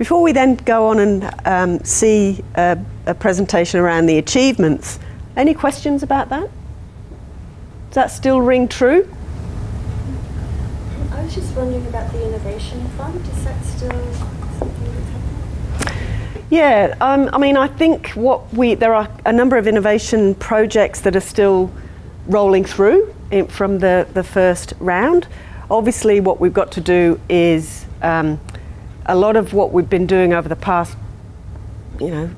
Before we then go on and see a presentation around the achievements, any questions about that? Does that still ring true? I was just wondering about the Innovation Fund. Is that still something that's happening? Yeah, I mean, I think there are a number of innovation projects that are still rolling through from the first round. Obviously, what we've got to do is a lot of what we've been doing over the past, 4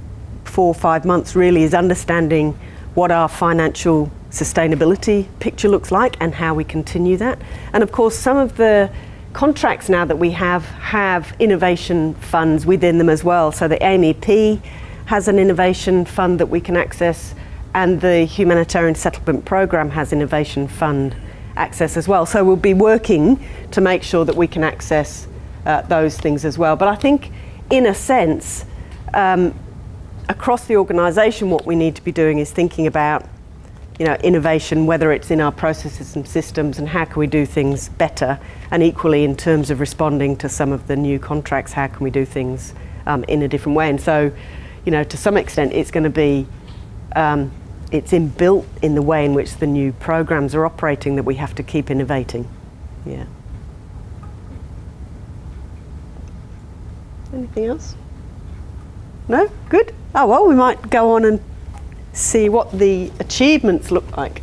or 5 months really is understanding what our financial sustainability picture looks like and how we continue that. And of course, some of the contracts now that we have innovation funds within them as well. So the AMEP has an innovation fund that we can access, and the Humanitarian Settlement Programme has innovation fund access as well. So we'll be working to make sure that we can access those things as well. But I think, in a sense, across the organisation, what we need to be doing is thinking about, innovation, whether it's in our processes and systems, and how can we do things better, and equally in terms of responding to some of the new contracts, how can we do things in a different way. And so, to some extent, it's going to be it's inbuilt in the way in which the new programs are operating that we have to keep innovating. Yeah. Anything else? No? Good? Oh, well, we might go on and see what the achievements look like.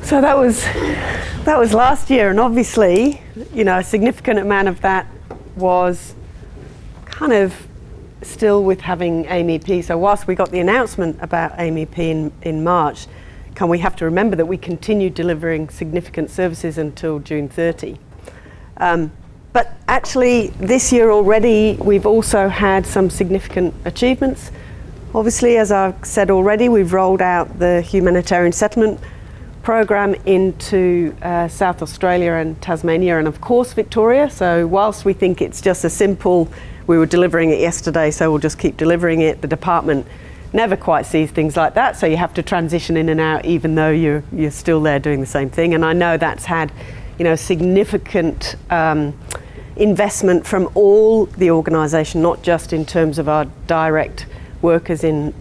So that was last year, and obviously, a significant amount of that was kind of still with having AMEP. So whilst we got the announcement about AMEP in March, we have to remember that we continued delivering significant services until June 30. But actually, this year already, we've also had some significant achievements. Obviously, as I've said already, we've rolled out the humanitarian settlement program into South Australia and Tasmania, and of course Victoria. So whilst we think it's just a simple, we were delivering it yesterday, so we'll just keep delivering it, the department never quite sees things like that, so you have to transition in and out even though you're still there doing the same thing. And I know that's had significant investment from all the organisation, not just in terms of our direct workers in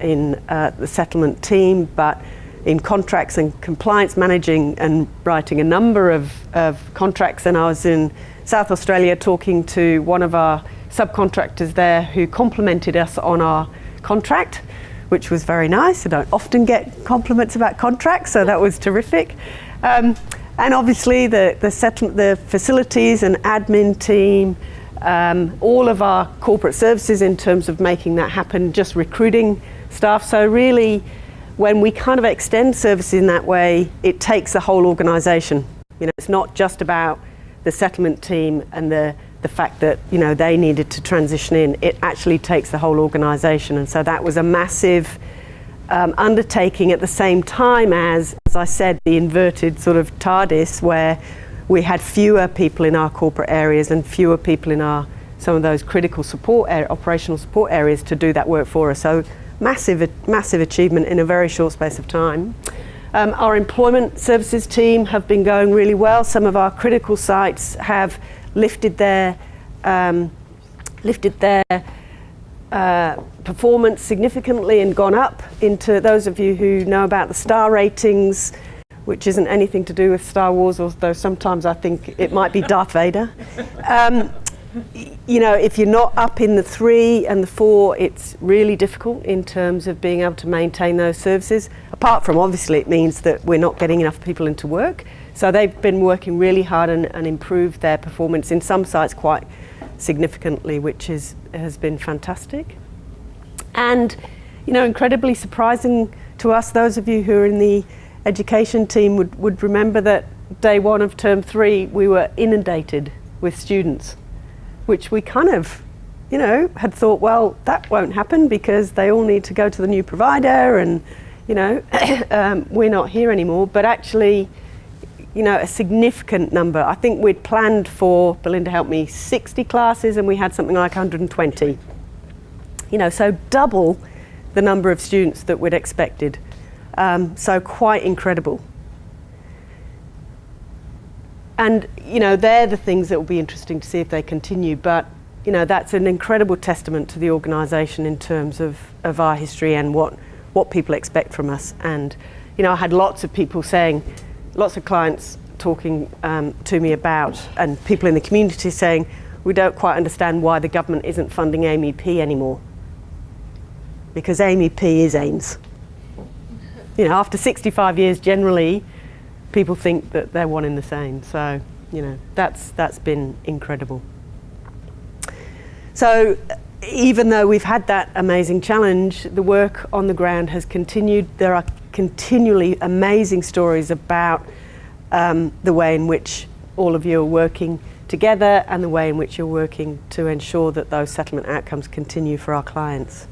the settlement team, but in contracts and compliance, managing and writing a number of contracts. And I was in South Australia talking to one of our subcontractors there who complimented us on our contract, which was very nice. I don't often get compliments about contracts, so that was terrific. And obviously the facilities and admin team, all of our corporate services in terms of making that happen, just recruiting staff. So really, when we kind of extend services in that way, it takes the whole organisation. It's not just about the settlement team and the fact that they needed to transition in. It actually takes the whole organisation, and so that was a massive undertaking at the same time as I said, the inverted sort of TARDIS, where we had fewer people in our corporate areas and fewer people in some of those critical support operational support areas to do that work for us. So massive achievement in a very short space of time. Our employment services team have been going really well. Some of our critical sites have lifted their performance significantly and gone up into, those of you who know about the star ratings, which isn't anything to do with Star Wars, although sometimes I think it might be Darth Vader. If you're not up in the 3 and the 4, it's really difficult in terms of being able to maintain those services. Apart from, obviously, it means that we're not getting enough people into work. So they've been working really hard and improved their performance in some sites quite significantly, which has been fantastic. And, incredibly surprising to us, those of you who are in the education team would remember that day 1 of term 3, we were inundated with students, which we kind of, had thought, well, that won't happen because they all need to go to the new provider and, we're not here anymore. But actually, a significant number. I think we'd planned for, Belinda helped me, 60 classes and we had something like 120. So double the number of students that we'd expected. So quite incredible. And, they're the things that will be interesting to see if they continue. But, that's an incredible testament to the organisation in terms of our history and what people expect from us. And, I had lots of people saying, lots of clients talking to me about, and people in the community saying, we don't quite understand why the government isn't funding AMEP anymore. Because AMEP is AIMS. After 65 years, generally, people think that they're one and the same. So, that's been incredible. So, even though we've had that amazing challenge, the work on the ground has continued. There are continually amazing stories about the way in which all of you are working together and the way in which you're working to ensure that those settlement outcomes continue for our clients.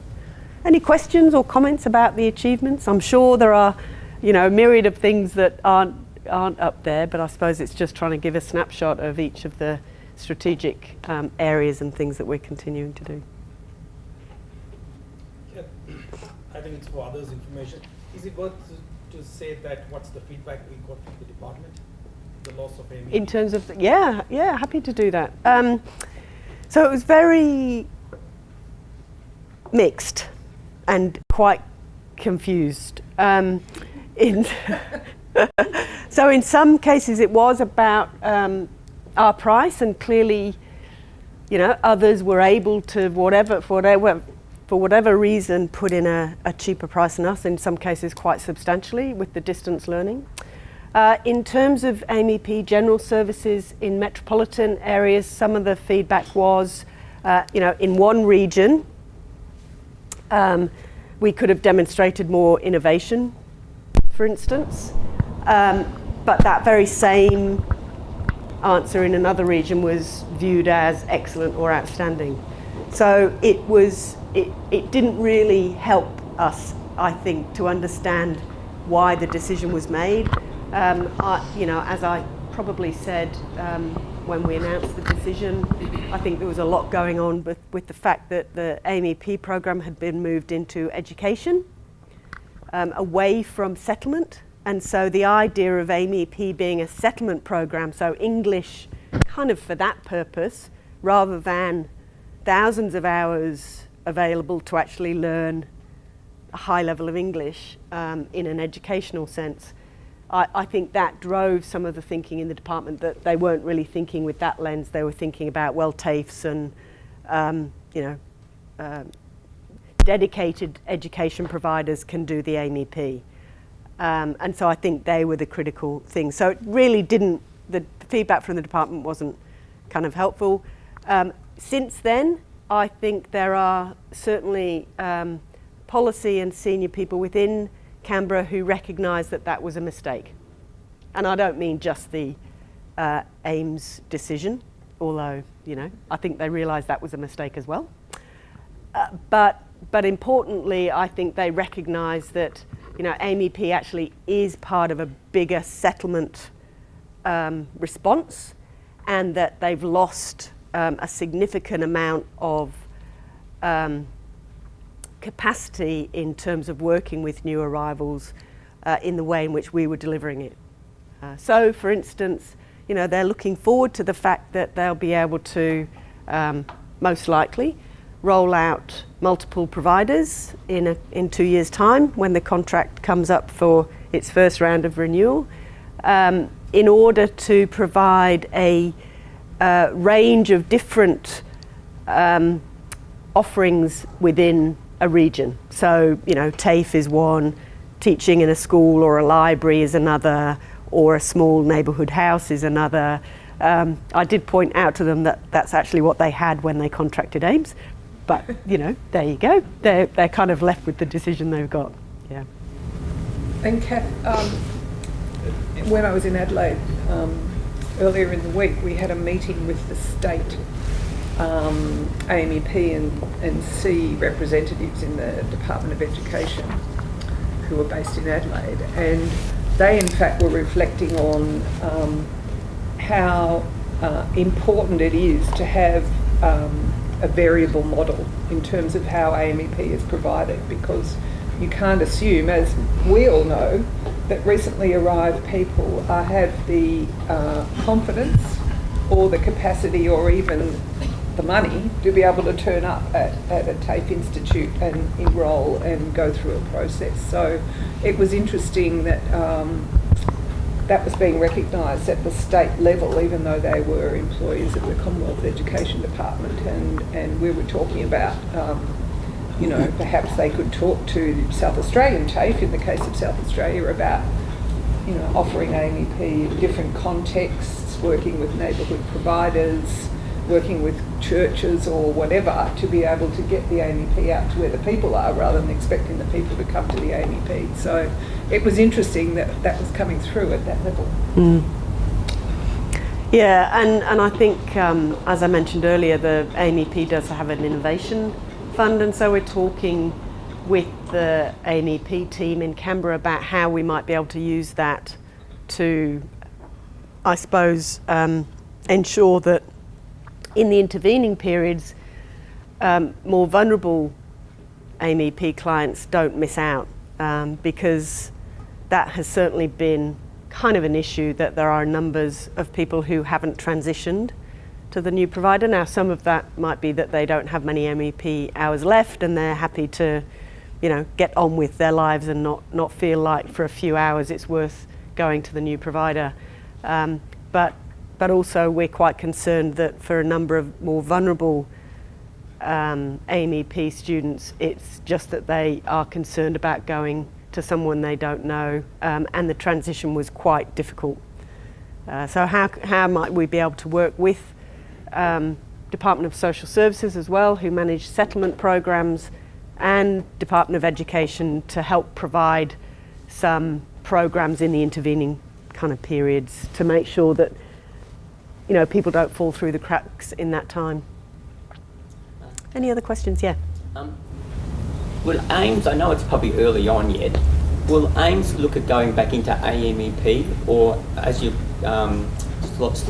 Any questions or comments about the achievements? I'm sure there are, a myriad of things that aren't up there, but I suppose it's just trying to give a snapshot of each of the strategic areas and things that we're continuing to do. Yeah, I think it's for others' information. Is it worth to say that what's the feedback we got from the department, the loss of AMEP? In terms of, yeah, happy to do that. So it was very mixed and quite confused. So in some cases it was about our price, and clearly, others were able to, for whatever reason, put in a cheaper price than us, in some cases quite substantially with the distance learning. In terms of AMEP general services in metropolitan areas, some of the feedback was, in one region, we could have demonstrated more innovation, for instance, but that very same answer in another region was viewed as excellent or outstanding. So it didn't really help us, I think, to understand why the decision was made. As I probably said when we announced the decision, I think there was a lot going on with the fact that the AMEP program had been moved into education, away from settlement. And so the idea of AMEP being a settlement program, so English kind of for that purpose, rather than thousands of hours available to actually learn a high level of English in an educational sense, I think that drove some of the thinking in the department, that they weren't really thinking with that lens. They were thinking about, well, TAFEs and dedicated education providers can do the AMEP. And so I think they were the critical things. So it really didn't, the feedback from the department wasn't kind of helpful. Since then, I think there are certainly policy and senior people within Canberra who recognise that that was a mistake. And I don't mean just the AIMS decision, although, I think they realised that was a mistake as well. But importantly, I think they recognise that AMEP actually is part of a bigger settlement response, and that they've lost a significant amount of capacity in terms of working with new arrivals in the way in which we were delivering it. So, for instance, they're looking forward to the fact that they'll be able to, most likely, roll out multiple providers in 2 years' time when the contract comes up for its first round of renewal, in order to provide a range of different offerings within a region. So, TAFE is one, teaching in a school or a library is another, or a small neighbourhood house is another. I did point out to them that that's actually what they had when they contracted AIMS. But, there you go. They're kind of left with the decision they've got. Yeah. And Cath, when I was in Adelaide earlier in the week, we had a meeting with the state AMEP and C representatives in the Department of Education who were based in Adelaide. And they, in fact, were reflecting on how important it is to have a variable model in terms of how AMEP is provided, because you can't assume, as we all know, that recently arrived people have the confidence or the capacity or even the money to be able to turn up at a TAFE institute and enrol and go through a process. So it was interesting that that was being recognised at the state level, even though they were employees of the Commonwealth Education Department, and we were talking about, perhaps they could talk to South Australian TAFE, in the case of South Australia, about, offering AMEP in different contexts, working with neighbourhood providers, working with churches or whatever, to be able to get the AMEP out to where the people are, rather than expecting the people to come to the AMEP. So it was interesting that that was coming through at that level. Mm. Yeah, and I think, as I mentioned earlier, the AMEP does have an innovation fund, and so we're talking with the AMEP team in Canberra about how we might be able to use that to, I suppose, ensure that in the intervening periods, more vulnerable AMEP clients don't miss out, because that has certainly been kind of an issue, that there are numbers of people who haven't transitioned to the new provider. Now, some of that might be that they don't have many MEP hours left and they're happy to, get on with their lives and not feel like for a few hours it's worth going to the new provider. But also we're quite concerned that for a number of more vulnerable AMEP students, it's just that they are concerned about going to someone they don't know, and the transition was quite difficult. So how might we be able to work with Department of Social Services as well, who manage settlement programs, and Department of Education to help provide some programs in the intervening kind of periods to make sure that, you know, people don't fall through the cracks in that time. Any other questions? Yeah. Will AIMS, I know it's probably early on yet, will AIMS look at going back into AMEP, or as your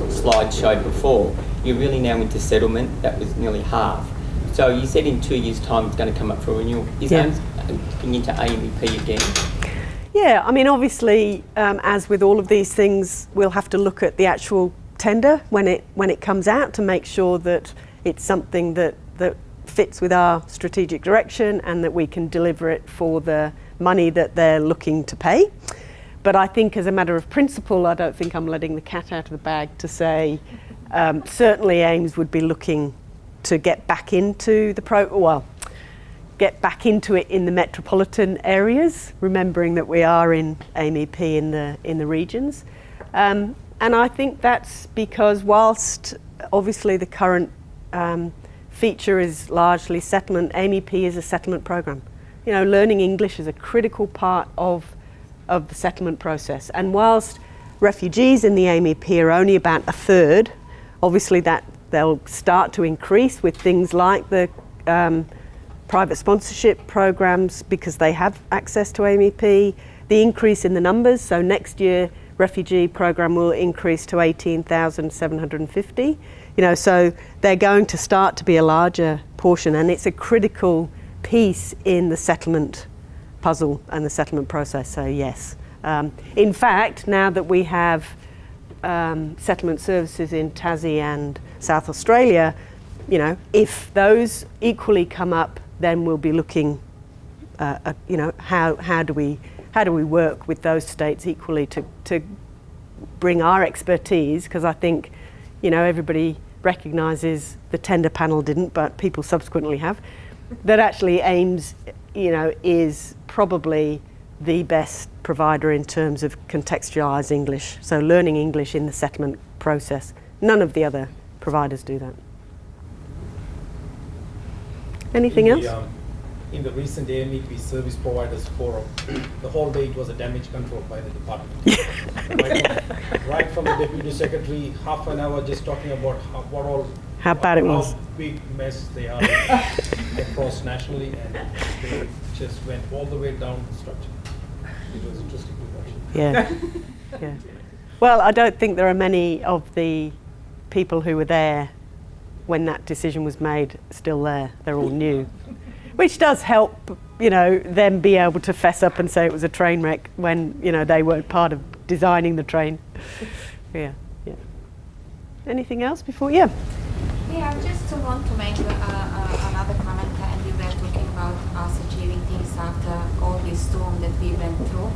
slide showed before, you're really now into settlement? That was nearly half. So you said in 2 years' time it's going to come up for renewal. Is AIMS looking into AMEP again? Yeah, I mean, obviously, as with all of these things, we'll have to look at the actual tender when it comes out to make sure that it's something that fits with our strategic direction and that we can deliver it for the money that they're looking to pay. But I think as a matter of principle, I don't think I'm letting the cat out of the bag to say certainly AIMS would be looking to get back into the get back into it in the metropolitan areas, remembering that we are in AMEP in the regions. And I think that's because whilst obviously the current feature is largely settlement, AMEP is a settlement program. You know, learning English is a critical part of the settlement process. And whilst refugees in the AMEP are only about a third, obviously that they'll start to increase with things like the private sponsorship programs because they have access to AMEP, the increase in the numbers. So next year, refugee program will increase to 18,750. You know, so they're going to start to be a larger portion, and it's a critical piece in the settlement puzzle and the settlement process. So yes, in fact, now that we have settlement services in Tassie and South Australia, you know, if those equally come up, then we'll be looking, you know, how do we work with those states equally to bring our expertise? Because I think, you know, everybody recognises the tender panel didn't, but people subsequently have, that actually AIMS, you know, is probably the best provider in terms of contextualised English. So learning English in the settlement process. None of the other providers do that. Anything else? In the recent AMEP Service Providers Forum, the whole day it was a damage control by the department. right from the Deputy Secretary, half an hour just talking about how bad it was. How big mess they are across nationally, and they just went all the way down the structure. It was interesting to watch. Yeah, yeah. Well, I don't think there are many of the people who were there when that decision was made still there. They're all new, which does help, you know, them be able to fess up and say it was a train wreck when, you know, they weren't part of designing the train. Yeah, yeah. Anything else before? Yeah. Yeah, I just want to make another comment, and you were talking about us achieving things after all this storm that we went through.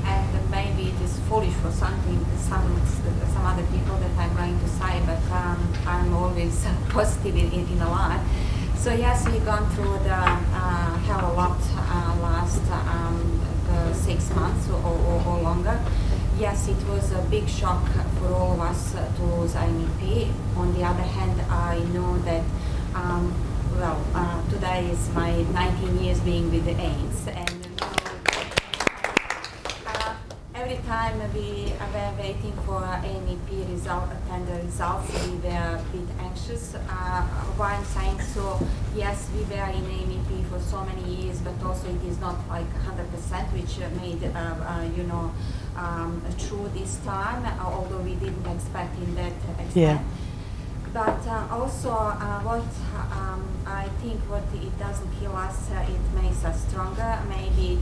And maybe it is foolish for some other people that I'm going to say, but I'm always positive in a lot. So yes, we've gone through the hell a lot last 6 months or longer. Yes, it was a big shock for all of us to lose AMEP. On the other hand, I know that today is my 19 years being with the AIMS, and every time we were waiting for AMEP result, tender results, we were a bit anxious. Why I'm saying so? Yes, we were in AMEP for so many years, but also it is not like 100%, which made you know, true this time, although we didn't expect in that extent. Yeah. But also, what I think what it doesn't kill us, it makes us stronger. Maybe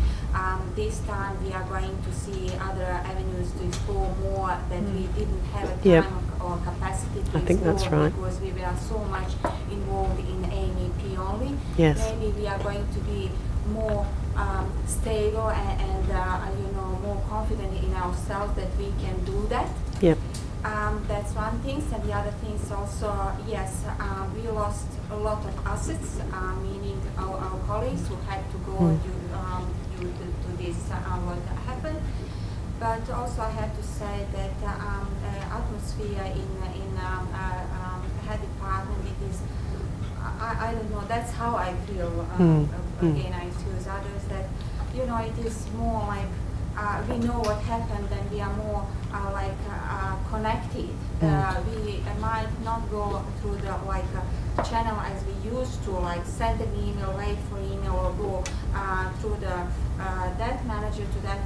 this time we are going to see other avenues to explore more that we didn't have a time or capacity to I think explore, that's right. because we were so much involved in AMEP only. Yes. Maybe we are going to be more stable and you know, more confident in ourselves that we can do that. Yep. That's one thing, and the other thing is also, yes, we lost a lot of assets, meaning our colleagues who had to go due to this what happened. But also I have to say that atmosphere in head department, it is, I don't know, that's how I feel. Again, I excuse others that, you know, it is more like we know what happened and we are more connected. We might not go through the channel as we used to, like send an email, wait for email, or go through the that manager to that.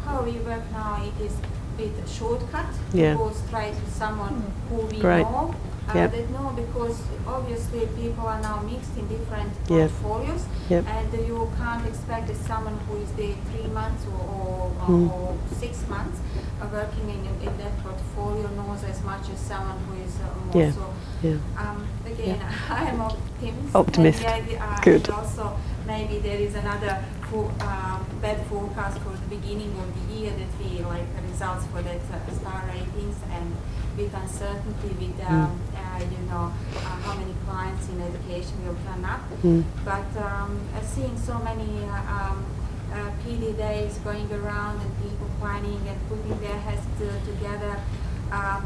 How we work now, it is with shortcut. Yeah. Go straight to someone who we Great. know. Yep. That know, because obviously people are now mixed in different Yep. portfolios, Yep. and you can't expect that someone who is there 3 months or 6 months working in that portfolio knows as much as someone who is more. Yeah. So Yeah. again, I am Optimist. And Good. and also maybe there is another bad forecast for the beginning of the year, that we like results for that star ratings, and with uncertainty, with you know how many clients in education will turn up. But seeing so many PD days going around and people planning and putting their heads together,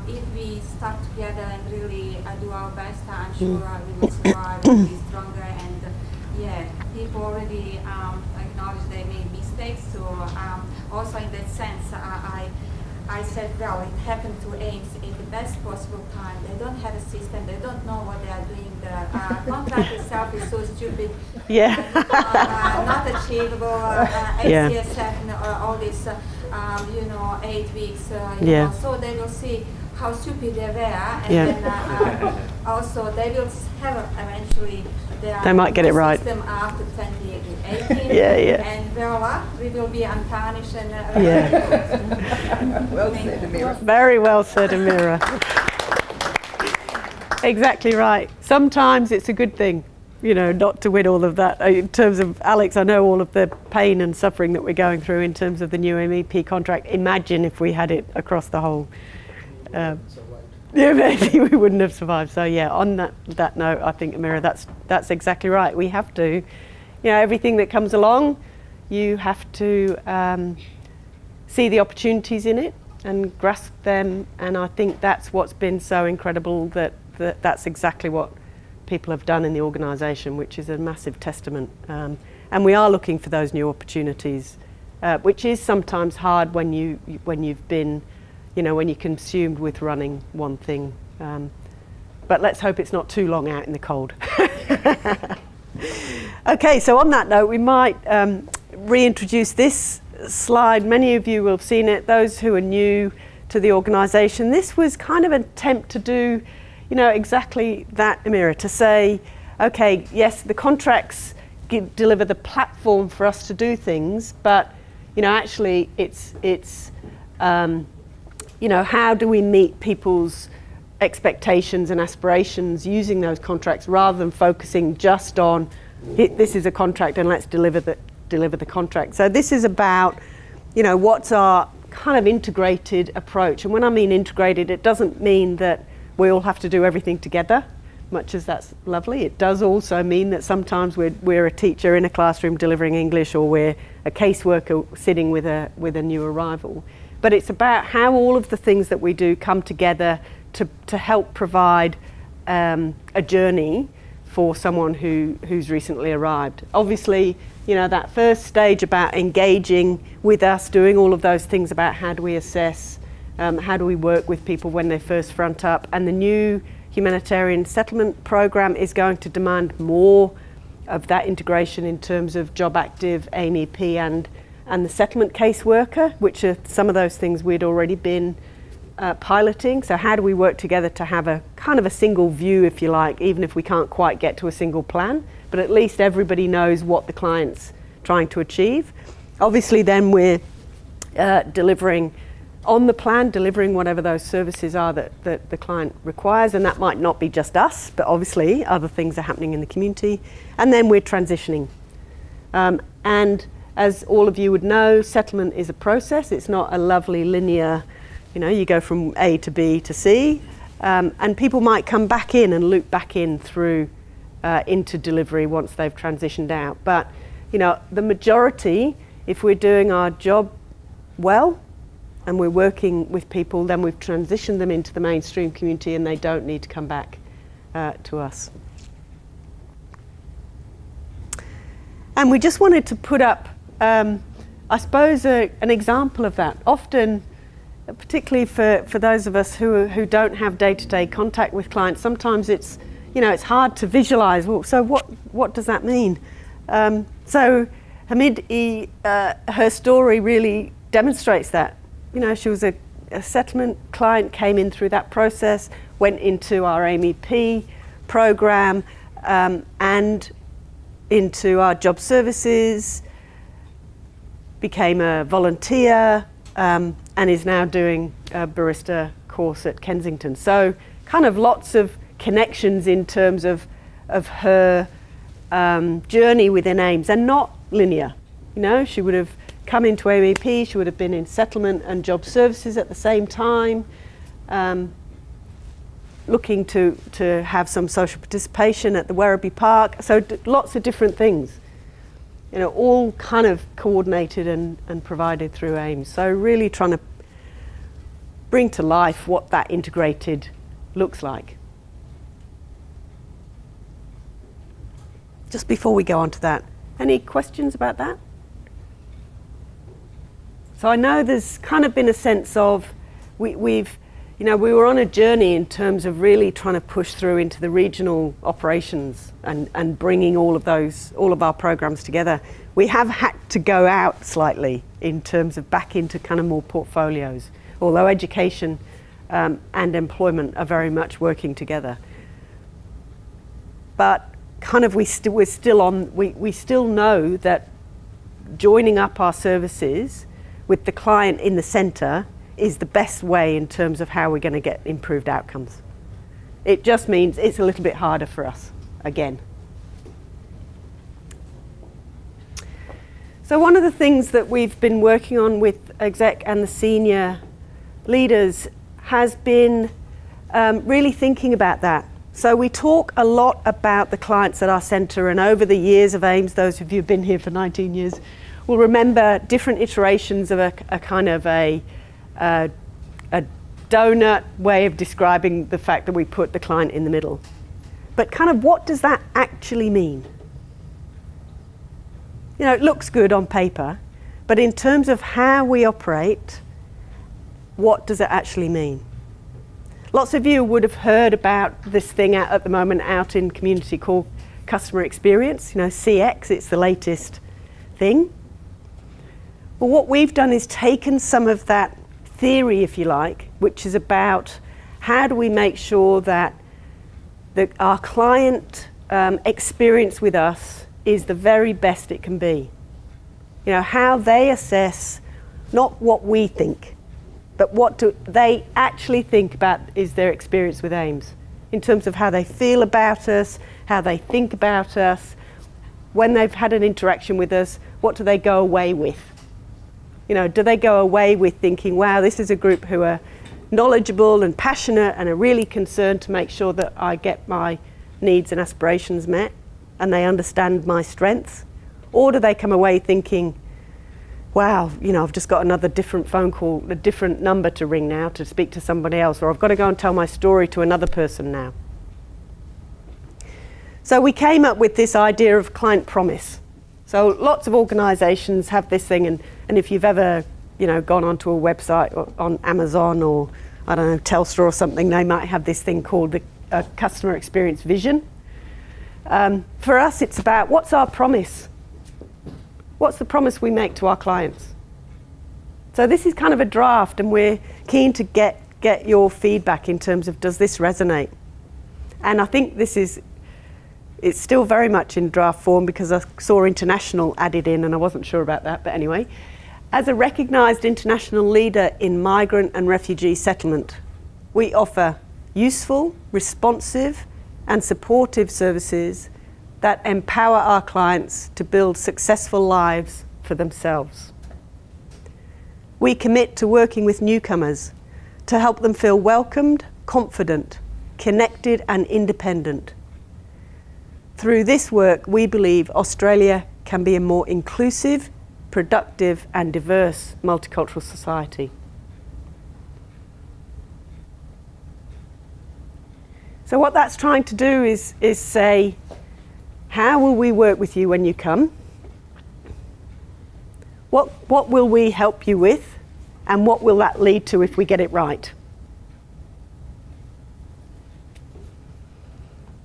if we stuck together and really do our best, I'm sure we will survive and be stronger. And people already acknowledge they made mistakes. So also in that sense, I said, well, it happened to AIMS in the best possible time. They don't have a system. They don't know what they are doing. The contract itself is so stupid. Yeah. Not achievable. HCSF and all this, 8 weeks. Yeah. So they will see how stupid they were, and then also they will have eventually They might get it right. system after 2018. Yeah. And voila, we will be untarnished and Well said, Amira. Very well said, Amira. Exactly right. Sometimes it's a good thing, not to win all of that. In terms of Alex, I know all of the pain and suffering that we're going through in terms of the new MEP contract. Imagine if we had it across the whole. Yeah, maybe we wouldn't have survived. So yeah, on that note, I think, Amira, that's exactly right. We have to, everything that comes along, you have to see the opportunities in it and grasp them. And I think that's what's been so incredible, that's exactly what people have done in the organisation, which is a massive testament. And we are looking for those new opportunities, which is sometimes hard when you've been, when you're consumed with running one thing. But let's hope it's not too long out in the cold. Okay, so on that note, we might reintroduce this slide. Many of you will have seen it. Those who are new to the organisation, this was kind of an attempt to do, exactly that, Amira, to say, okay, yes, the contracts deliver the platform for us to do things, but, actually it's how do we meet people's expectations and aspirations using those contracts, rather than focusing just on this is a contract and let's deliver the contract. So this is about, what's our kind of integrated approach. And when I mean integrated, it doesn't mean that we all have to do everything together, much as that's lovely. It does also mean that sometimes we're a teacher in a classroom delivering English, or we're a caseworker sitting with a new arrival. But it's about how all of the things that we do come together to help provide a journey for someone who's recently arrived. Obviously, that first stage about engaging with us, doing all of those things about how do we assess, how do we work with people when they first front up, and the new humanitarian settlement program is going to demand more of that integration in terms of job active, AMEP and the settlement caseworker, which are some of those things we'd already been piloting. So how do we work together to have a kind of a single view, if you like, even if we can't quite get to a single plan, but at least everybody knows what the client's trying to achieve. Obviously then we're delivering on the plan, delivering whatever those services are that the client requires, and that might not be just us, but obviously other things are happening in the community. And then we're transitioning. And as all of you would know, settlement is a process. It's not a lovely linear, you go from A to B to C, and people might come back in and loop back in through into delivery once they've transitioned out. But, the majority If we're doing our job well and we're working with people, then we've transitioned them into the mainstream community and they don't need to come back to us. And we just wanted to put up, I suppose, an example of that. Often, particularly for those of us who don't have day-to-day contact with clients, sometimes it's hard to visualise. Well, so what does that mean? So Hamid, her story really demonstrates that. She was a settlement client, came in through that process, went into our MEP program and into our job services, became a volunteer, and is now doing a barista course at Kensington. So kind of lots of connections in terms of her journey within AIMS, and not linear. She would have come into MEP, she would have been in settlement and job services at the same time, looking to have some social participation at the Werribee Park. So lots of different things, all kind of coordinated and provided through AIMS. So really trying to bring to life what that integrated looks like. Just before we go on to that, any questions about that? So I know there's kind of been a sense of, we were on a journey in terms of really trying to push through into the regional operations and bringing all of our programs together. We have had to go out slightly in terms of back into kind of more portfolios, although education and employment are very much working together. But kind of we still know that joining up our services with the client in the centre is the best way in terms of how we're going to get improved outcomes. It just means it's a little bit harder for us, again. So one of the things that we've been working on with exec and the senior leaders has been really thinking about that. So we talk a lot about the clients at our centre, and over the years of AIMS, those of you who've been here for 19 years will remember different iterations of a kind of a donut way of describing the fact that we put the client in the middle. But kind of what does that actually mean? It looks good on paper, but in terms of how we operate, what does it actually mean? Lots of you would have heard about this thing at the moment out in community called customer experience, CX, it's the latest thing. But what we've done is taken some of that theory, if you like, which is about how do we make sure that our client experience with us is the very best it can be. How they assess not what we think, but what do they actually think about is their experience with AIMS, in terms of how they feel about us, how they think about us, when they've had an interaction with us, what do they go away with? Do they go away with thinking, wow, this is a group who are knowledgeable and passionate and are really concerned to make sure that I get my needs and aspirations met and they understand my strengths? Or do they come away thinking, wow, I've just got another different phone call, a different number to ring now to speak to somebody else, or I've got to go and tell my story to another person now. So we came up with this idea of client promise. So lots of organisations have this thing, and if you've ever, gone onto a website or on Amazon or, I don't know, Telstra or something, they might have this thing called the customer experience vision. For us, it's about what's our promise? What's the promise we make to our clients? So this is kind of a draft, and we're keen to get your feedback in terms of, does this resonate? And I think it's still very much in draft form because I saw international added in and I wasn't sure about that, but anyway. As a recognised international leader in migrant and refugee settlement, we offer useful, responsive and supportive services that empower our clients to build successful lives for themselves. We commit to working with newcomers to help them feel welcomed, confident, connected and independent. Through this work, we believe Australia can be a more inclusive, productive and diverse multicultural society. So what that's trying to do is say, how will we work with you when you come? What will we help you with? And what will that lead to if we get it right?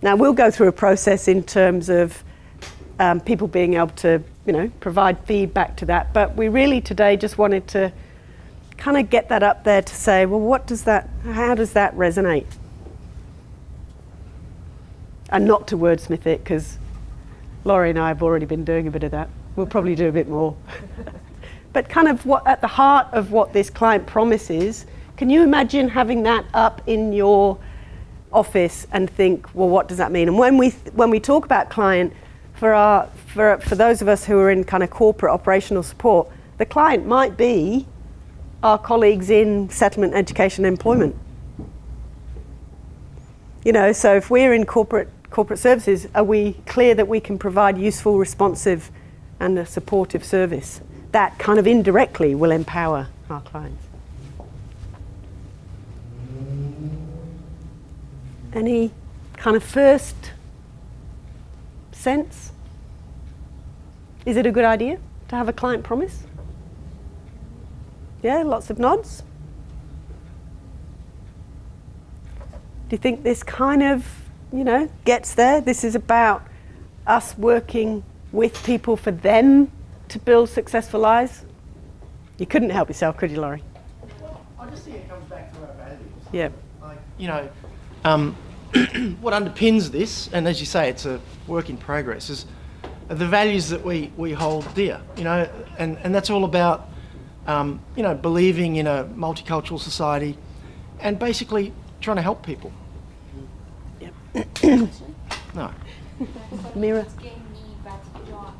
Now, we'll go through a process in terms of people being able to, provide feedback to that. But we really today just wanted to kind of get that up there to say, well, how does that resonate? And not to wordsmith it, because Laurie and I have already been doing a bit of that. We'll probably do a bit more. But kind of what at the heart of what this client promise is, can you imagine having that up in your office and think, well, what does that mean? And when we talk about client, for those of us who are in kind of corporate operational support, the client might be our colleagues in settlement, education, and employment. So if we're in corporate services, are we clear that we can provide useful, responsive, and a supportive service? That kind of indirectly will empower our clients. Any kind of first sense? Is it a good idea to have a client promise? Yeah, lots of nods. Do you think this kind of, gets there? This is about us working with people for them to build successful lives? You couldn't help yourself, could you, Laurie? Well, I just think it comes back to our values. Yeah. What underpins this, and as you say, it's a work in progress, is the values that we hold dear, and that's all about, believing in a multicultural society and basically trying to help people. Yep. No. Mira. But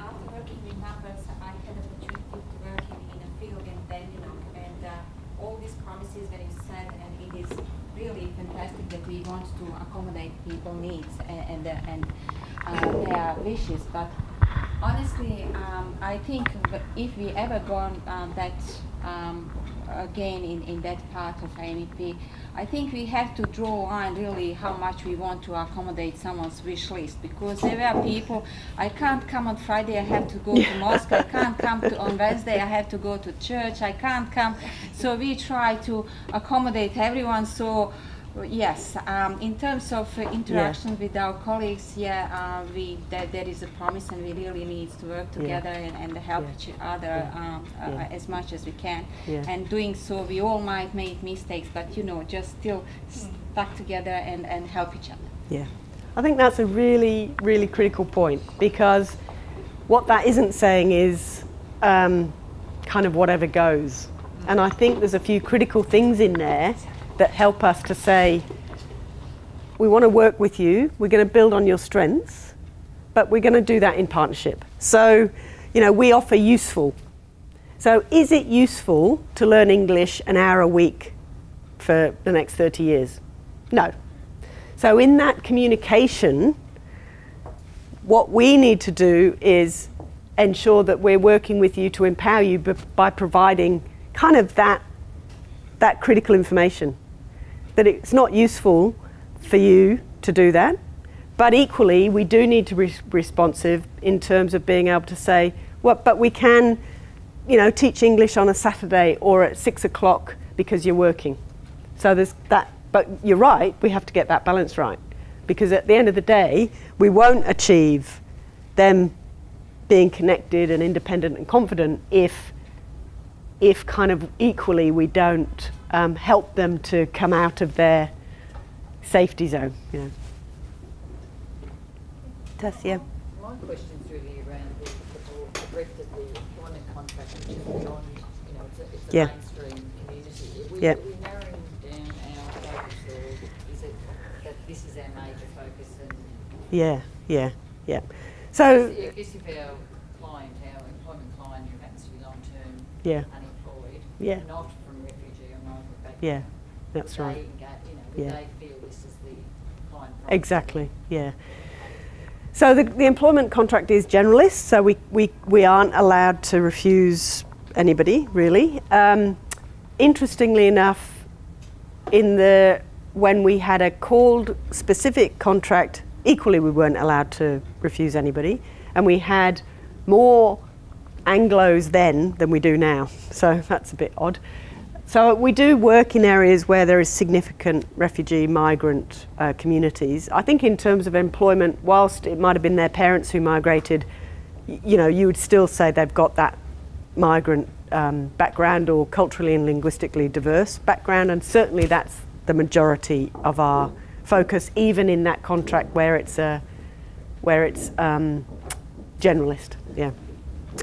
after working with numbers, I had the opportunity to work in a field in Dandenong, and all these promises that you said, and it is really fantastic that we want to accommodate people's needs and their wishes. But honestly, I think if we ever go on that again in that part of AMP, I think we have to draw on really how much we want to accommodate someone's wish list, because there are people, I can't come on Friday, I have to go to mosque, I can't come on Wednesday, I have to go to church, I can't come. So we try to accommodate everyone. So yes, in terms of interaction with our colleagues, there is a promise, and we really need to work together and help each other as much as we can. And doing so, we all might make mistakes, but just still stuck together and help each other. Yeah, I think that's a really, really critical point, because what that isn't saying is kind of whatever goes. And I think there's a few critical things in there that help us to say, we want to work with you, we're going to build on your strengths, but we're going to do that in partnership. So, we offer useful. So is it useful to learn English an hour a week for the next 30 years? No. So in that communication, what we need to do is ensure that we're working with you to empower you by providing kind of that critical information. That it's not useful for you to do that, but equally we do need to be responsive in terms of being able to say, but we can, teach English on a Saturday or at 6 o'clock because you're working. So there's that, but you're right, we have to get that balance right, because at the end of the day, we won't achieve them being connected and independent and confident if kind of equally we don't help them to come out of their safety zone. Tassia. My question's really around the breadth of the employment contract, which is beyond, it's a mainstream community. Are we narrowing down our focus, or is it that this is our major focus? Yeah. So I guess if our employment client who happens to be long-term unemployed, not from refugee or migrant background, that's right. Would they feel this is the client promise? Exactly, yeah. So the employment contract is generalist, so we aren't allowed to refuse anybody, really. Interestingly enough, when we had a called specific contract, equally we weren't allowed to refuse anybody, and we had more Anglos then than we do now, so that's a bit odd. So we do work in areas where there is significant refugee migrant communities. I think in terms of employment, whilst it might have been their parents who migrated, you would still say they've got that migrant background or culturally and linguistically diverse background, and certainly that's the majority of our focus, even in that contract where it's generalist. Yeah,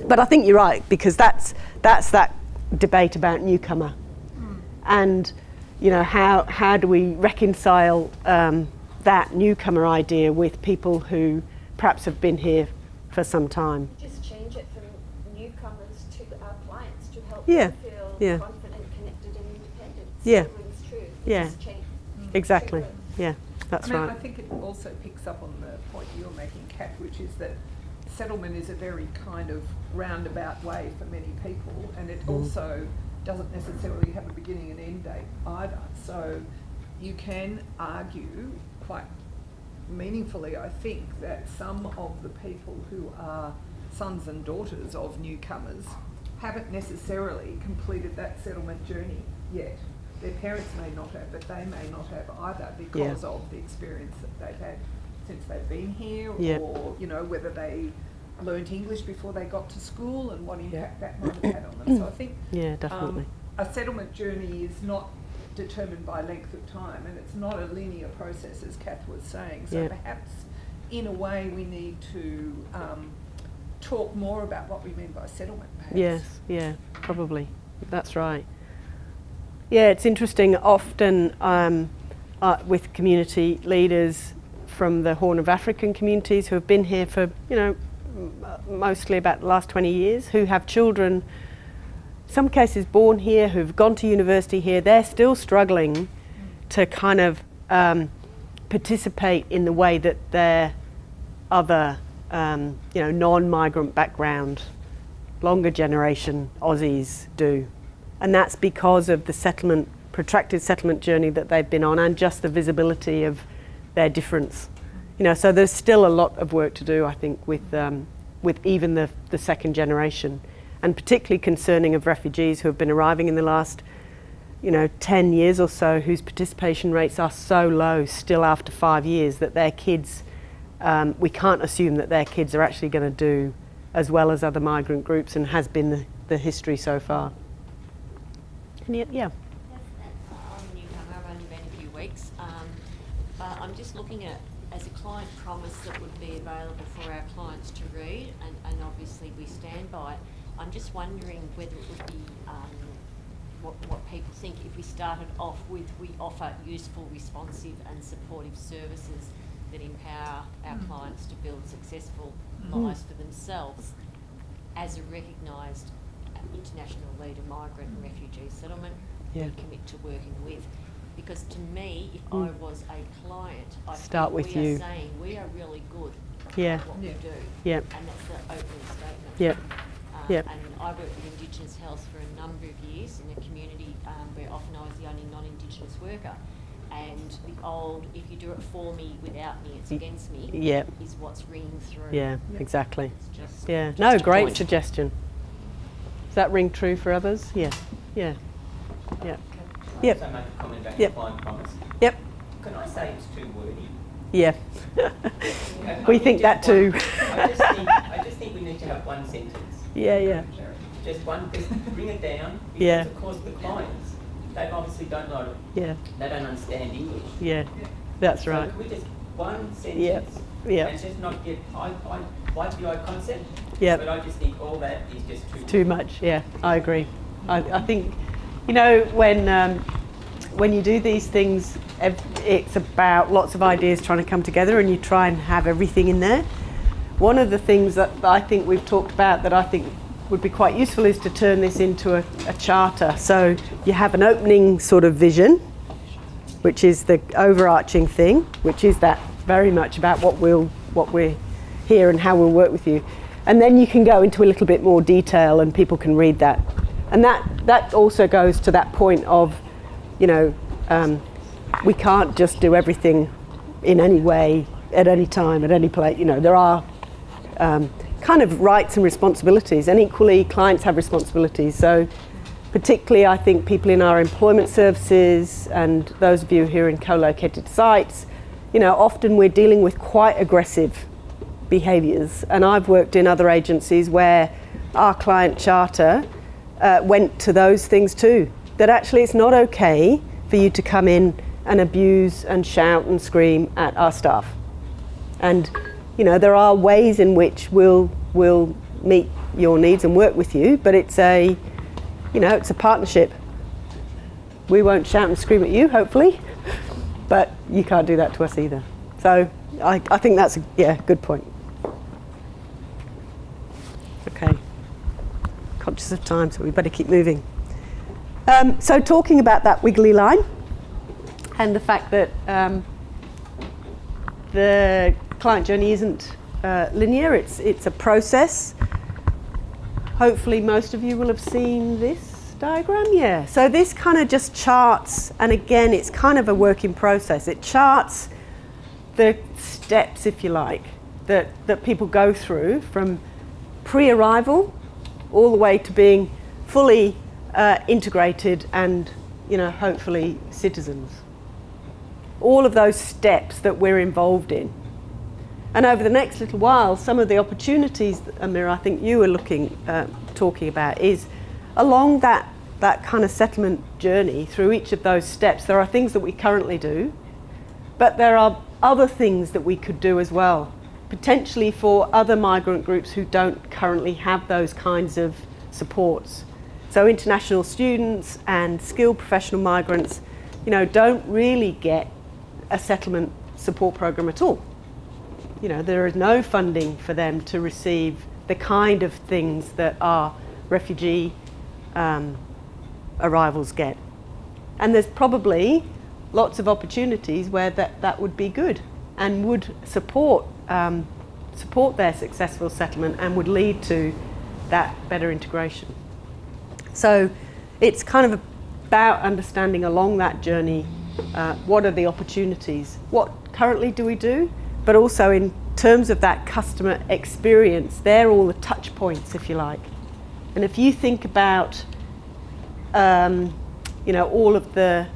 but I think you're right, because that's that debate about newcomer. And how do we reconcile that newcomer idea with people who perhaps have been here for some time? Just change it from newcomers to our clients to help Yeah. them feel Yeah. confident, connected and independent. Yeah. Still rings true. Yeah. Just change. Exactly. Yeah, that's I mean, right. I think it also picks up on the point you're making, Cath, which is that settlement is a very kind of roundabout way for many people, and it also doesn't necessarily have a beginning and end date either. So you can argue quite meaningfully, I think, that some of the people who are sons and daughters of newcomers haven't necessarily completed that settlement journey yet. Their parents may not have, but they may not have either, because of the experience that they've had since they've been here, or whether they learnt English before they got to school and what impact that might have had on them. So I think Definitely. a settlement journey is not determined by length of time, and it's not a linear process, as Cath was saying. So perhaps in a way we need to talk more about what we mean by settlement, perhaps. Yes, yeah, probably. That's right. Yeah, it's interesting. Often with community leaders from the Horn of African communities who have been here for, mostly about the last 20 years, who have children, some cases born here, who've gone to university here, they're still struggling to kind of participate in the way that their other, non-migrant background, longer generation Aussies do. And that's because of the protracted settlement journey that they've been on, and just the visibility of their difference. So there's still a lot of work to do, I think, with even the second generation, and particularly concerning of refugees who have been arriving in the last, 10 years or so, whose participation rates are so low still after 5 years that their kids, we can't assume that their kids are actually going to do as well as other migrant groups, and has been the history so far. And yet, I'm a newcomer, I've only been a few weeks, but I'm just looking at, as a client promise that would be available for our clients to read, and obviously we stand by it. I'm just wondering whether it would be what people think if we started off with, we offer useful, responsive and supportive services that empower our clients to build successful lives for themselves as a recognised international leader, migrant and refugee settlement we commit to working with. Because to me, if I was a client, I Start think with we you. are saying we are really good Yeah. at what we do. Yep. And that's the opening statement. Yep. Yep. And I worked with Indigenous Health for a number of years in a community where often I was the only non-Indigenous worker. And the old, if you do it for me without me, it's against me, is what's ringing through. Yeah, exactly. It's just, Yeah, just no, a great point. suggestion. Does that ring true for others? Yeah, yeah, yeah. I Yep. also make a comment about Yep. the client promise. Yep, Can I say it's too wordy? yeah. I We think that just too. I just think we need to have one sentence. Yeah. Just one, just bring it down. Because Yeah. of course the clients, they obviously don't know, Yeah, they don't understand English. yeah, that's So right. can we just, one sentence, Yep. and just not get, I like the eye concept, Yep. but I just think all that is just Too much, yeah, I agree. I think, when you do these things, it's about lots of ideas trying to come together, and you try and have everything in there. One of the things that I think we've talked about that I think would be quite useful is to turn this into a charter. So you have an opening sort of vision, which is the overarching thing, which is that very much about what we're here and how we'll work with you. And then you can go into a little bit more detail and people can read that. And that also goes to that point of, you know, we can't just do everything in any way, at any time, at any place. You know, there are kind of rights and responsibilities, and equally clients have responsibilities. So particularly I think people in our employment services and those of you here in co-located sites, you know, often we're dealing with quite aggressive behaviours, and I've worked in other agencies where our client charter went to those things too, that actually it's not okay for you to come in and abuse and shout and scream at our staff. And you know, there are ways in which we'll meet your needs and work with you, but it's a, you know, it's a partnership. We won't shout and scream at you, hopefully, but you can't do that to us either. So I think that's a good point. Okay, conscious of time, so we better keep moving. So talking about that wiggly line and the fact that the client journey isn't linear, it's a process. Hopefully most of you will have seen this diagram, yeah. So this kind of just charts, and again it's kind of a work in process. It charts the steps, if you like, that people go through from pre-arrival all the way to being fully integrated and, you know, hopefully citizens. All of those steps that we're involved in. And over the next little while, some of the opportunities, Amir, I think you were talking about, is along that kind of settlement journey through each of those steps, there are things that we currently do, but there are other things that we could do as well, potentially for other migrant groups who don't currently have those kinds of supports. So international students and skilled professional migrants, you know, don't really get a settlement support program at all. You know, there is no funding for them to receive the kind of things that our refugee arrivals get. And there's probably lots of opportunities where that would be good and would support their successful settlement and would lead to that better integration. So it's kind of about understanding along that journey what are the opportunities, what currently do we do, but also in terms of that customer experience, they're all the touch points, if you like. And if you think about, you know, all of the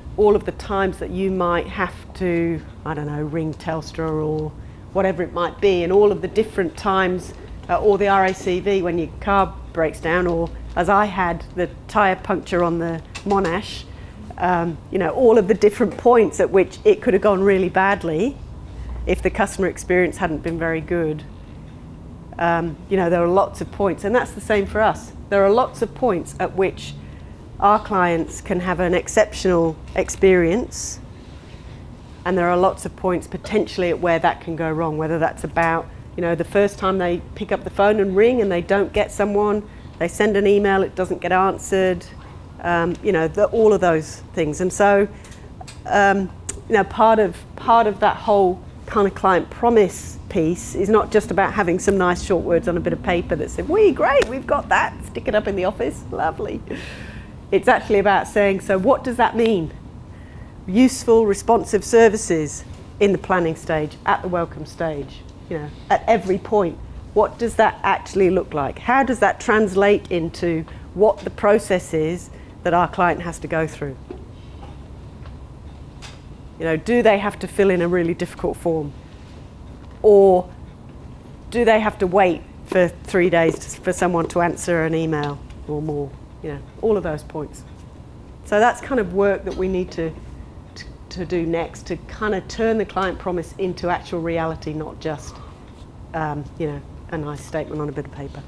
times that you might have to, I don't know, ring Telstra or whatever it might be, and all of the different times, or the RACV when your car breaks down, or as I had, the tyre puncture on the Monash, you know, all of the different points at which it could have gone really badly if the customer experience hadn't been very good. You know, there are lots of points, and that's the same for us. There are lots of points at which our clients can have an exceptional experience, and there are lots of points potentially at where that can go wrong, whether that's about, you know, the first time they pick up the phone and ring and they don't get someone, they send an email, it doesn't get answered, you know, all of those things. And so, you know, part of that whole kind of client promise piece is not just about having some nice short words on a bit of paper that say, great, we've got that, stick it up in the office, lovely. It's actually about saying, so what does that mean? Useful, responsive services in the planning stage, at the welcome stage, you know, at every point. What does that actually look like? How does that translate into what the process is that our client has to go through? You know, do they have to fill in a really difficult form? Or do they have to wait for 3 days for someone to answer an email or more? You know, all of those points. So that's kind of work that we need to do next, to kind of turn the client promise into actual reality, not just, you know, a nice statement on a bit of paper.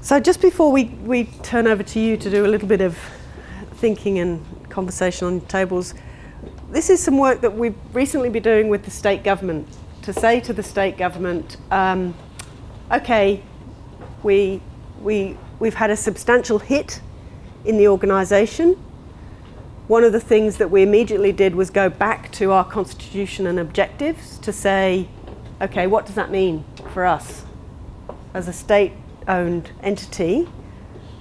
So just before we turn over to you to do a little bit of thinking and conversation on tables, this is some work that we've recently been doing with the state government, to say to the state government, okay, we've had a substantial hit in the organisation. one of the things that we immediately did was go back to our constitution and objectives to say, okay, what does that mean for us as a state-owned entity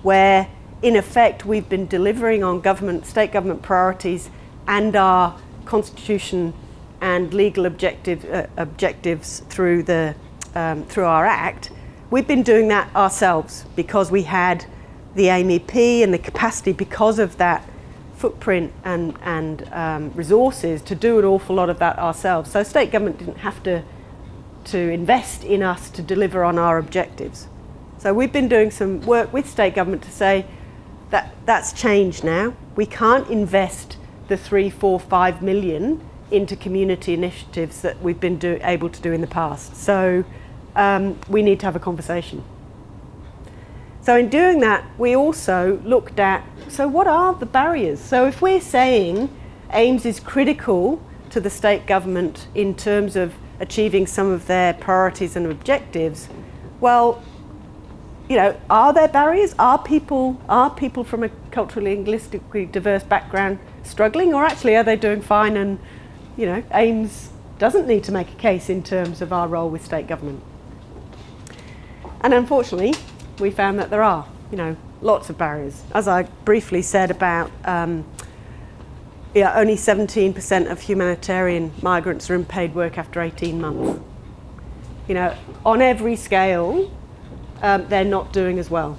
where, in effect, we've been delivering on state government priorities and our constitution and legal objectives through our Act. We've been doing that ourselves because we had the AMEP and the capacity because of that footprint and resources to do an awful lot of that ourselves. So state government didn't have to invest in us to deliver on our objectives. So we've been doing some work with state government to say that that's changed now. We can't invest the 3, 4, 5 million into community initiatives that we've been able to do in the past. So we need to have a conversation. So in doing that, we also looked at, so what are the barriers? So if we're saying AIMS is critical to the state government in terms of achieving some of their priorities and objectives, well, you know, are there barriers? Are people from a culturally, linguistically diverse background struggling, or actually are they doing fine and, you know, AIMS doesn't need to make a case in terms of our role with state government? And unfortunately, we found that there are, you know, lots of barriers. As I briefly said about, only 17% of humanitarian migrants are in paid work after 18 months. You know, on every scale, they're not doing as well.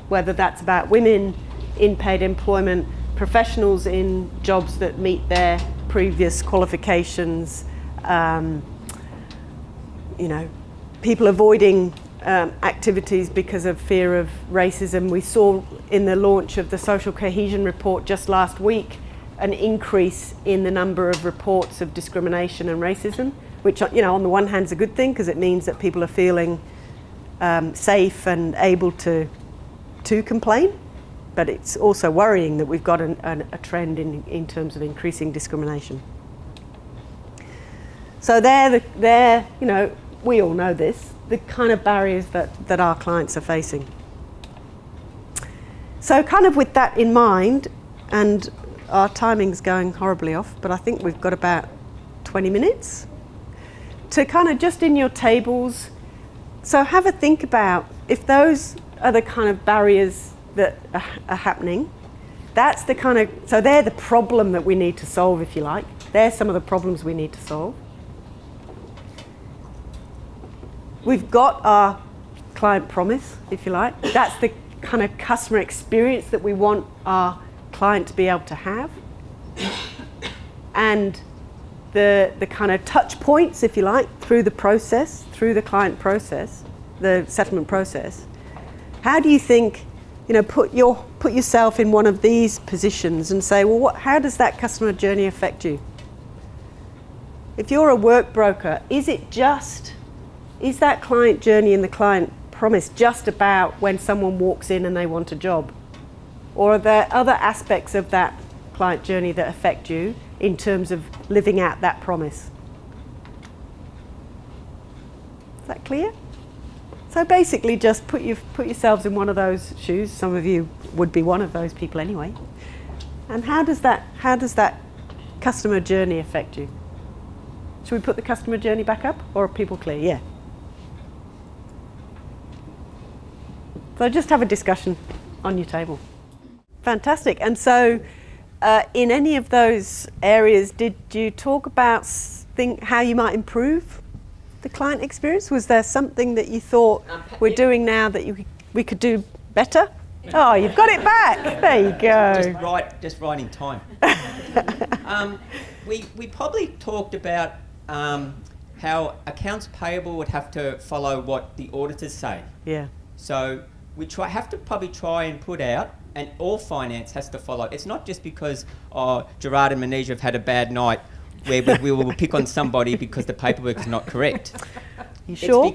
Whether that's about women in paid employment, professionals in jobs that meet their previous qualifications, you know, people avoiding activities because of fear of racism. We saw in the launch of the Social Cohesion Report just last week an increase in the number of reports of discrimination and racism, which, you know, on the one hand is a good thing because it means that people are feeling safe and able to complain, but it's also worrying that we've got a trend in terms of increasing discrimination. So they're, you know, we all know this, the kind of barriers that our clients are facing. So kind of with that in mind, and our timing's going horribly off, but I think we've got about 20 minutes to kind of just in your tables. So have a think about if those are the kind of barriers that are happening. That's the kind of, so they're the problem that we need to solve, if you like. They're some of the problems we need to solve. We've got our client promise, if you like. That's the kind of customer experience that we want our client to be able to have. And the kind of touch points, if you like, through the process, through the client process, the settlement process. How do you think, you know, put yourself in one of these positions and say, well, how does that customer journey affect you? If you're a work broker, is that client journey and the client promise just about when someone walks in and they want a job? Or are there other aspects of that client journey that affect you in terms of living out that promise? Is that clear? So basically just put yourselves in one of those shoes. Some of you would be one of those people anyway. And how does that customer journey affect you? Should we put the customer journey back up, or are people clear? Yeah. So just have a discussion on your table. Fantastic. And so in any of those areas, did you talk about how you might improve the client experience? Was there something that you thought we're doing now that we could do better? Oh, you've got it back. There you go. Just right in time. We probably talked about how accounts payable would have to follow what the auditors say. Yeah. So we have to probably try and put out, and all finance has to follow. It's not just because Gerard and Manisha have had a bad night where we will pick on somebody because the paperwork is not correct. You sure?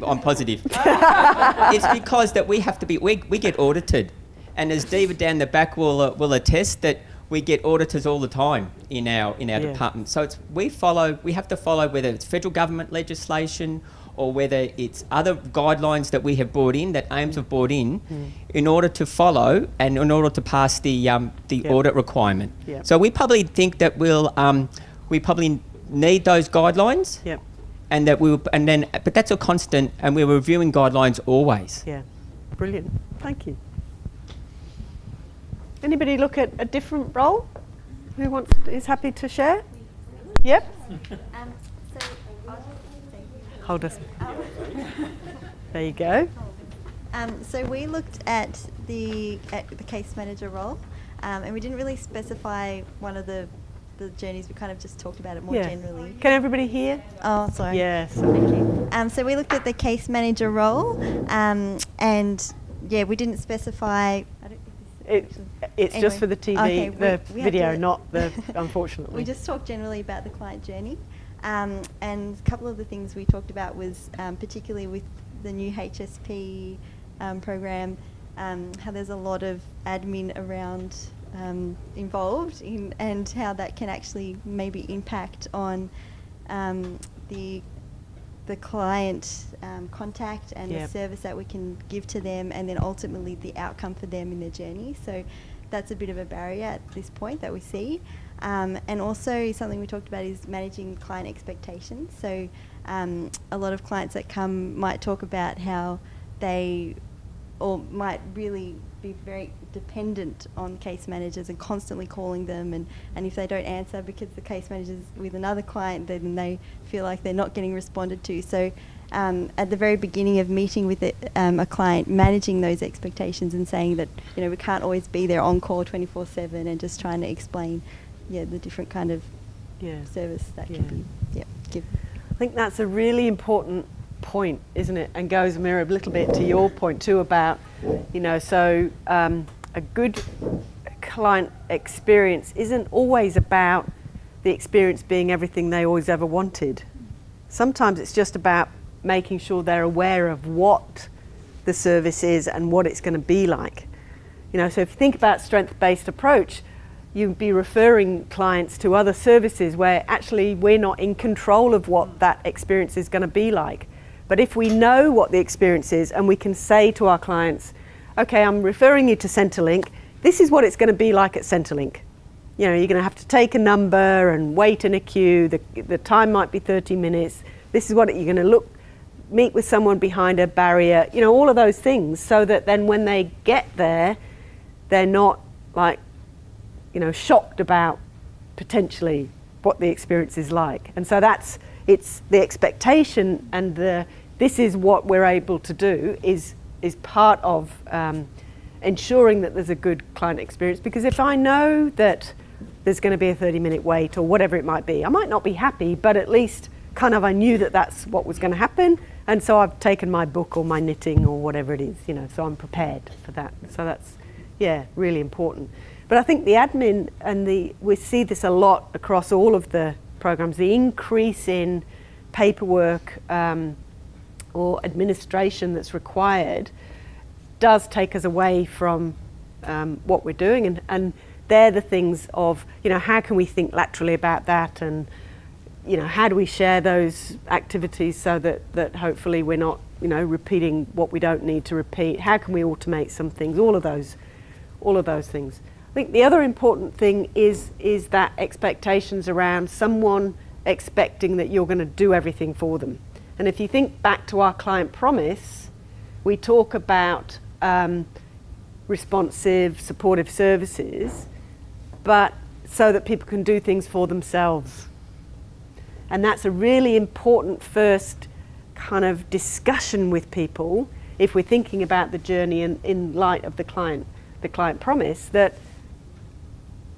I'm positive. It's because that we have to we get audited, and as Diva down the back will attest that we get auditors all the time in our department. So we have to follow whether it's federal government legislation or whether it's other guidelines that we have brought in, that AIMS have brought in order to follow and in order to pass the audit requirement. Yep. So we probably think that we probably need those guidelines. Yep. And but that's a constant, and we're reviewing guidelines always. Yeah. Brilliant. Thank you. Anybody look at a different role? Who is happy to share? Yep. Hold us. There you go. So we looked at the case manager role, and we didn't really specify one of the journeys. We kind of just talked about it more generally. Can everybody hear? Oh, sorry. Yes. Thank you. So we looked at the case manager role, and we didn't specify. It's just for the TV, okay, the we video, not the. Unfortunately. We just talked generally about the client journey, and a couple of the things we talked about was particularly with the new HSP program, how there's a lot of admin around involved in, and how that can actually maybe impact on the client contact and the service that we can give to them, and then ultimately the outcome for them in their journey. So that's a bit of a barrier at this point that we see. And also something we talked about is managing client expectations. So a lot of clients that come might talk about how they might really be very dependent on case managers and constantly calling them, and if they don't answer because the case manager's with another client, then they feel like they're not getting responded to. So at the very beginning of meeting with a client, managing those expectations and saying that, we can't always be there on call 24/7, and just trying to explain the different kind of service that can be given. I think that's a really important point, isn't it? And goes mirror a little bit to your point too about, a good client experience isn't always about the experience being everything they always ever wanted. Sometimes it's just about making sure they're aware of what the service is and what it's going to be like. So if you think about strength-based approach, you'd be referring clients to other services where actually we're not in control of what that experience is going to be like. But if we know what the experience is and we can say to our clients, okay, I'm referring you to Centrelink, this is what it's going to be like at Centrelink. You're going to have to take a number and wait in a queue, the time might be 30 minutes, this is what you're going to meet with someone behind a barrier, all of those things, so that then when they get there, they're not shocked about potentially what the experience is like. And so it's the expectation, and this is what we're able to do is part of ensuring that there's a good client experience. Because if I know that there's going to be a 30-minute wait or whatever it might be, I might not be happy, but at least kind of I knew that that's what was going to happen, and so I've taken my book or my knitting or whatever it is, so I'm prepared for that. So that's really important. But I think the admin we see this a lot across all of the programs, the increase in paperwork or administration that's required does take us away from what we're doing, and they're the things of, how can we think laterally about that, and how do we share those activities so that hopefully we're not repeating what we don't need to repeat, how can we automate some things, all of those things. I think the other important thing is that expectations around someone expecting that you're going to do everything for them. And if you think back to our client promise, we talk about responsive, supportive services, but so that people can do things for themselves. And that's a really important first kind of discussion with people if we're thinking about the journey in light of the client promise, that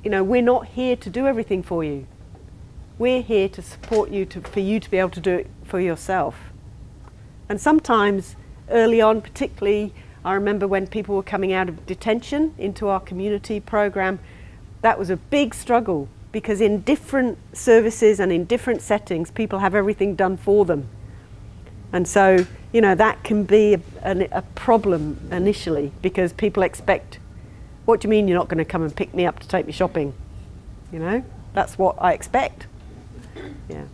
we're not here to do everything for you. We're here to support you for you to be able to do it for yourself. And sometimes early on, particularly, I remember when people were coming out of detention into our community program, that was a big struggle, because in different services and in different settings, people have everything done for them. And so, that can be a problem initially, because people expect, what do you mean you're not going to come and pick me up to take me shopping? That's what I expect. Yeah,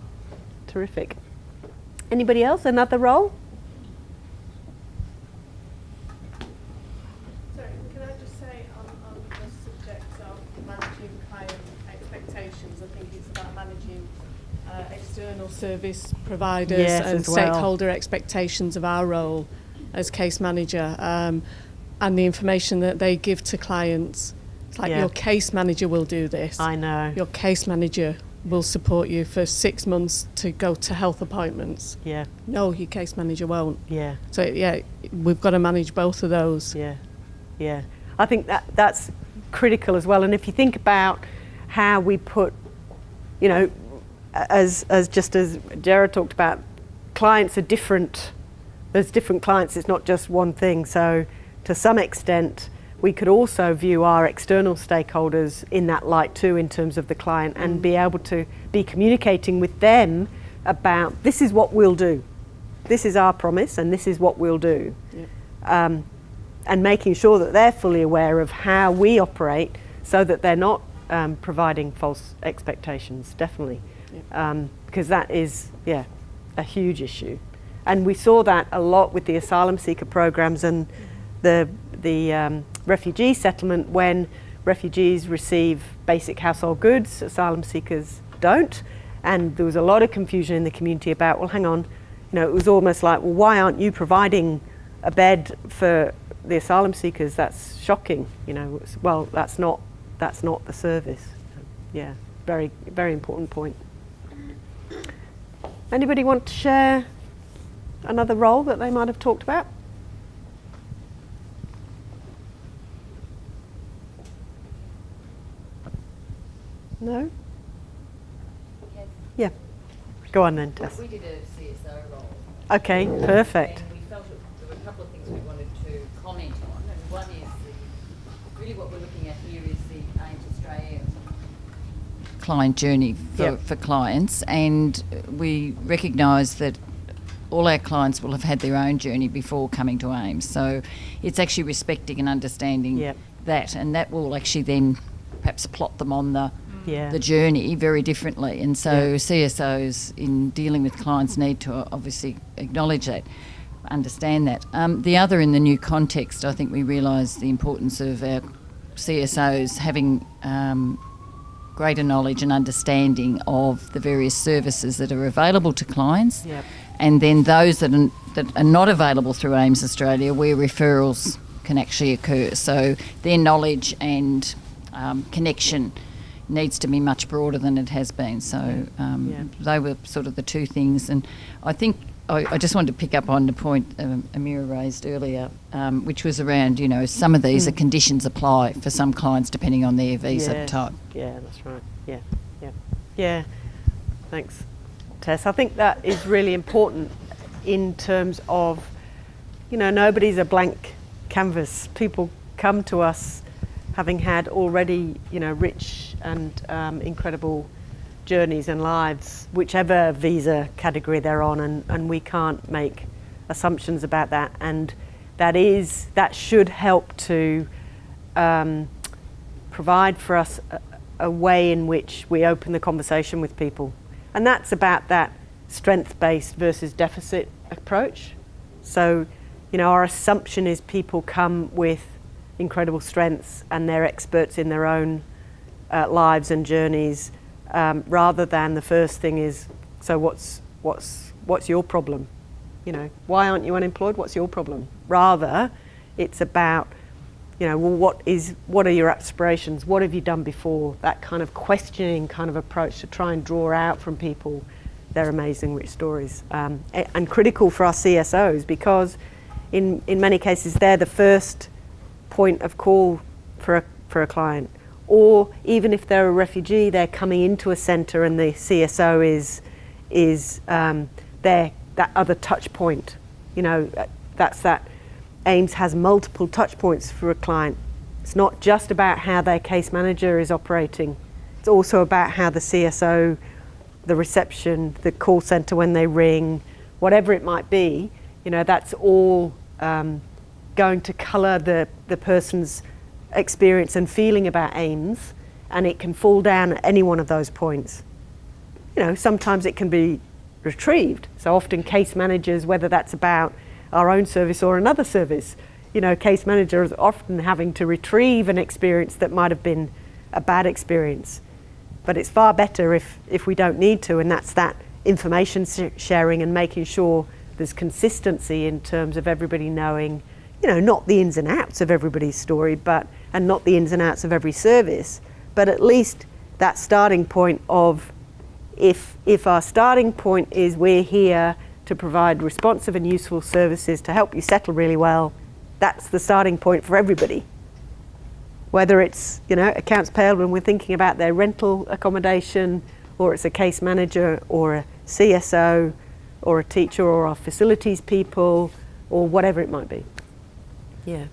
terrific. Anybody else? Another role? Sorry, can I just say on the subject of managing client expectations, I think it's about managing external service providers Yes, and as well. stakeholder expectations of our role as case manager, and the information that they give to clients. It's like Yeah. your case manager will do this. I know. Your case manager will support you for 6 months to go to health appointments. Yeah, No, your case manager won't. yeah, So yeah, we've got to manage both of those. yeah, yeah. I think that's critical as well. And if you think about how we put, you know, as just as Jared talked about, clients are different. There's different clients. It's not just one thing. So to some extent, we could also view our external stakeholders in that light too, in terms of the client, and be able to be communicating with them about this is what we'll do, this is our promise, and this is what we'll do, and making sure that they're fully aware of how we operate, so that they're not providing false expectations. Definitely, because that is a huge issue, and we saw that a lot with the asylum seeker programs and the refugee settlement. When refugees receive basic household goods, asylum seekers don't, and there was a lot of confusion in the community about, well, hang on, you know, it was almost like, well, why aren't you providing a bed for the asylum seekers? That's shocking, you know. Well, that's not the service. Yeah, very, very important point. Anybody want to share another role that they might have talked about? No? Yeah. Go on then, Tess. We did a CSO role. Okay, perfect. And we felt there were a couple of things we wanted to comment on, and one is really what we're looking at here is the AIMS Australia client journey for clients, and we recognise that all our clients will have had their own journey before coming to AIMS. So it's actually respecting and understanding that, and that will actually then perhaps plot them on the journey very differently. And so CSOs in dealing with clients need to obviously acknowledge that, understand that. The other, in the new context, I think we realise the importance of our CSOs having greater knowledge and understanding of the various services that are available to clients, and then those that are not available through AIMS Australia, where referrals can actually occur. So their knowledge and connection needs to be much broader than it has been. So they were sort of the two things. And I think I just wanted to pick up on the point Amira raised earlier, which was around, you know, some of these are conditions apply for some clients depending on their visa type. Yeah, that's right. Yeah. Thanks, Tess. I think that is really important in terms of, you know, nobody's a blank canvas. People come to us having had already, you know, rich and incredible journeys and lives, whichever visa category they're on, and we can't make assumptions about that. And that should help to provide for us a way in which we open the conversation with people. And that's about that strength-based versus deficit approach. So, you know, our assumption is people come with incredible strengths and they're experts in their own lives and journeys, rather than the first thing is, so what's your problem? You know, why aren't you unemployed? What's your problem? Rather, it's about, you know, well, what are your aspirations? What have you done before? That kind of questioning kind of approach to try and draw out from people their amazing rich stories, and critical for our CSOs, because in many cases they're the first point of call for a client. Or even if they're a refugee, they're coming into a centre and the CSO is that other touch point. You know, that's that AIMS has multiple touch points for a client. It's not just about how their case manager is operating. It's also about how the CSO, the reception, the call centre when they ring, whatever it might be, you know, that's all going to colour the person's experience and feeling about AIMS, and it can fall down at any one of those points. You know, sometimes it can be retrieved. So often case managers, whether that's about our own service or another service, you know, case managers are often having to retrieve an experience that might have been a bad experience. But it's far better if we don't need to, and that's that information sharing and making sure there's consistency in terms of everybody knowing, you know, not the ins and outs of everybody's story, and not the ins and outs of every service, but at least that starting point of if our starting point is we're here to provide responsive and useful services to help you settle really well, that's the starting point for everybody. Whether it's, you know, accounts payable when we're thinking about their rental accommodation, or it's a case manager or a CSO or a teacher or our facilities people or whatever it might be. Yeah.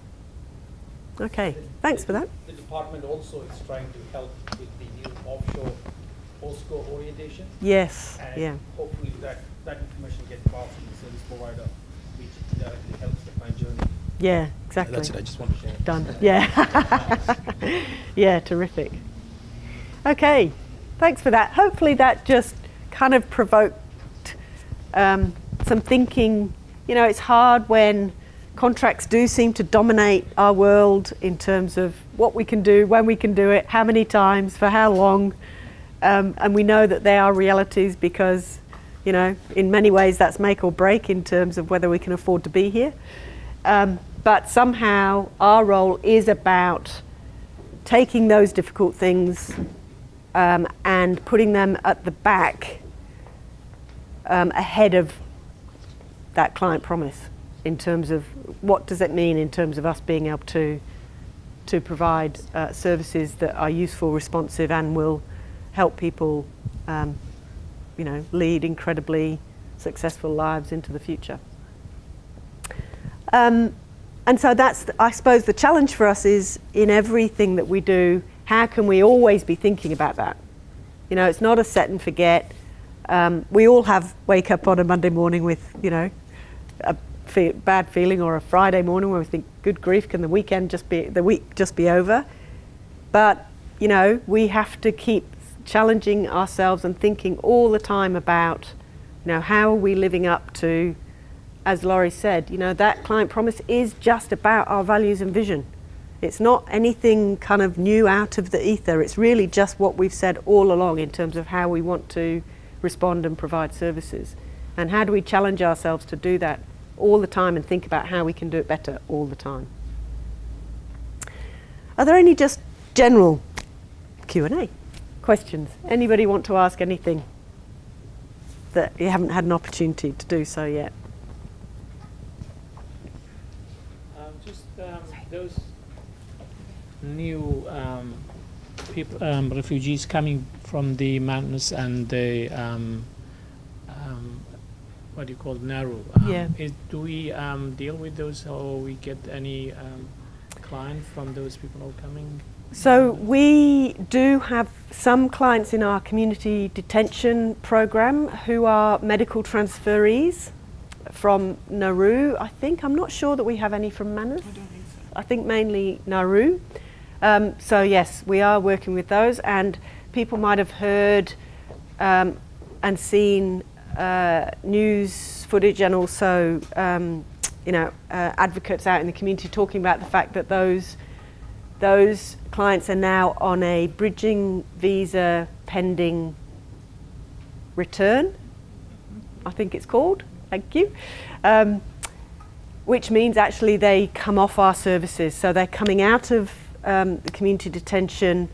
Okay, thanks for that. The department also is trying to help with the new offshore POSCO orientation. Yes, And yeah. hopefully that information gets passed to the service provider, which directly helps the client journey. Yeah, exactly. That's it, I just want to share. Done. Yeah. Yeah, terrific. Okay, thanks for that. Hopefully that just kind of provoked some thinking. You know, it's hard when contracts do seem to dominate our world in terms of what we can do, when we can do it, how many times, for how long. And we know that they are realities because, you know, in many ways that's make or break in terms of whether we can afford to be here. But somehow our role is about taking those difficult things and putting them at the back ahead of that client promise in terms of what does it mean in terms of us being able to provide services that are useful, responsive, and will help people, you know, lead incredibly successful lives into the future. And so that's, I suppose, the challenge for us is in everything that we do, how can we always be thinking about that? You know, it's not a set and forget. We all wake up on a Monday morning with, you know, a bad feeling, or a Friday morning where we think, good grief, can the week just be over? But, you know, we have to keep challenging ourselves and thinking all the time about, you know, how are we living up to, as Laurie said, you know, that client promise is just about our values and vision. It's not anything kind of new out of the ether. It's really just what we've said all along in terms of how we want to respond and provide services. And how do we challenge ourselves to do that all the time and think about how we can do it better all the time. Are there any just general Q&A questions? Anybody want to ask anything that you haven't had an opportunity to do so yet? Those new people, refugees coming from the mountains and the what do you call it, Nauru? Yeah. Do we deal with those, or we get any client from those people who are coming? So we do have some clients in our community detention program who are medical transferees from Nauru. I think, I'm not sure that we have any from Manus. I don't think so. I think mainly Nauru. So yes, we are working with those, and people might have heard and seen news footage, and also advocates out in the community talking about the fact that those clients are now on a bridging visa pending return, I think it's called, thank you, which means actually they come off our services. So they're coming out of the community detention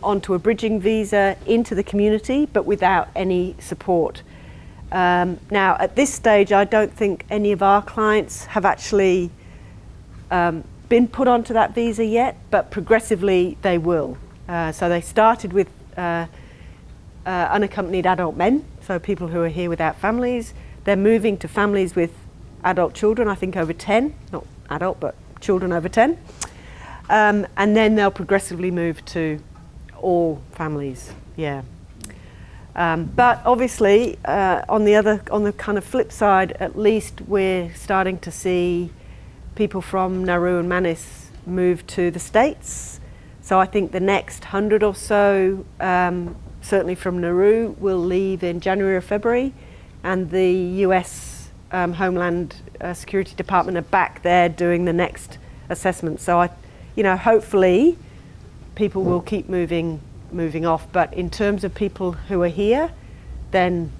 onto a bridging visa into the community, but without any support. Now, at this stage, I don't think any of our clients have actually been put onto that visa yet, but progressively they will. So they started with unaccompanied adult men, so people who are here without families. They're moving to families with adult children, I think over 10, not adult, but children over 10. And then they'll progressively move to all families, yeah. But obviously, on the kind of flip side, at least we're starting to see people from Nauru and Manus move to the States. So I think the next 100 or so, certainly from Nauru, will leave in January or February, and the US Homeland Security Department are back there doing the next assessment. So hopefully people will keep moving off. But in terms of people who are here, then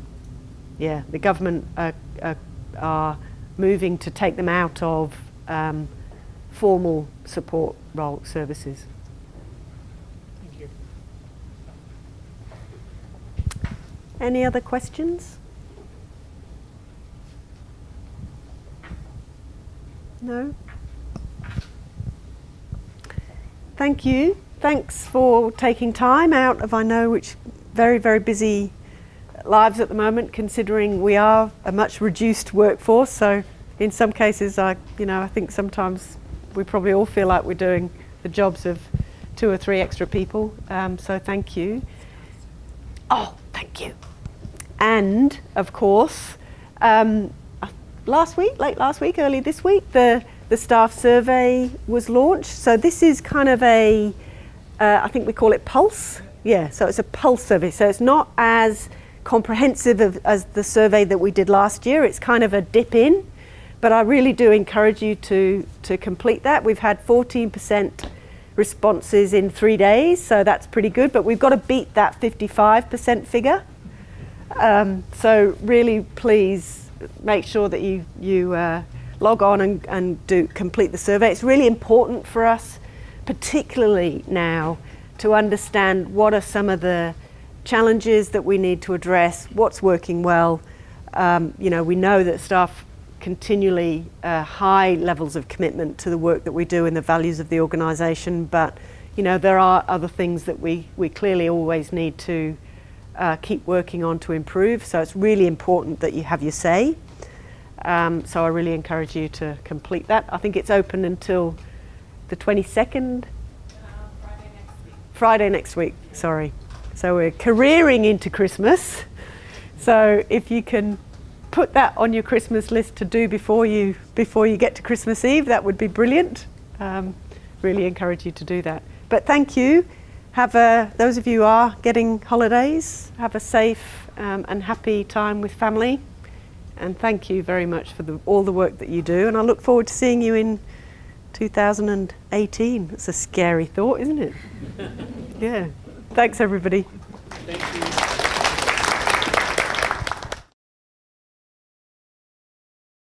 the government are moving to take them out of formal support role services. Thank you. Any other questions? No? Thank you. Thanks for taking time out of, I know, which very, very busy lives at the moment, considering we are a much reduced workforce. So in some cases, I think sometimes we probably all feel like we're doing the jobs of 2 or 3 extra people. So thank you. Oh, thank you. And of course, late last week, early this week, the staff survey was launched. So this is kind of I think we call it Pulse. Yeah, so it's a Pulse survey. So it's not as comprehensive as the survey that we did last year. It's kind of a dip in, but I really do encourage you to complete that. We've had 14% responses in 3 days, so that's pretty good, but we've got to beat that 55% figure. So really please make sure that you log on and do complete the survey. It's really important for us, particularly now, to understand what are some of the challenges that we need to address, what's working well. We know that staff continually high levels of commitment to the work that we do and the values of the organisation, but there are other things that we clearly always need to keep working on to improve. So it's really important that you have your say. So I really encourage you to complete that. I think it's open until the 22nd? Friday next week, sorry. So we're careering into Christmas. So if you can put that on your Christmas list to do before you get to Christmas Eve, that would be brilliant. Really encourage you to do that. But thank you. Those of you who are getting holidays, have a safe and happy time with family. And thank you very much for all the work that you do. And I look forward to seeing you in 2018. It's a scary thought, isn't it? Yeah. Thanks, everybody. Thank you.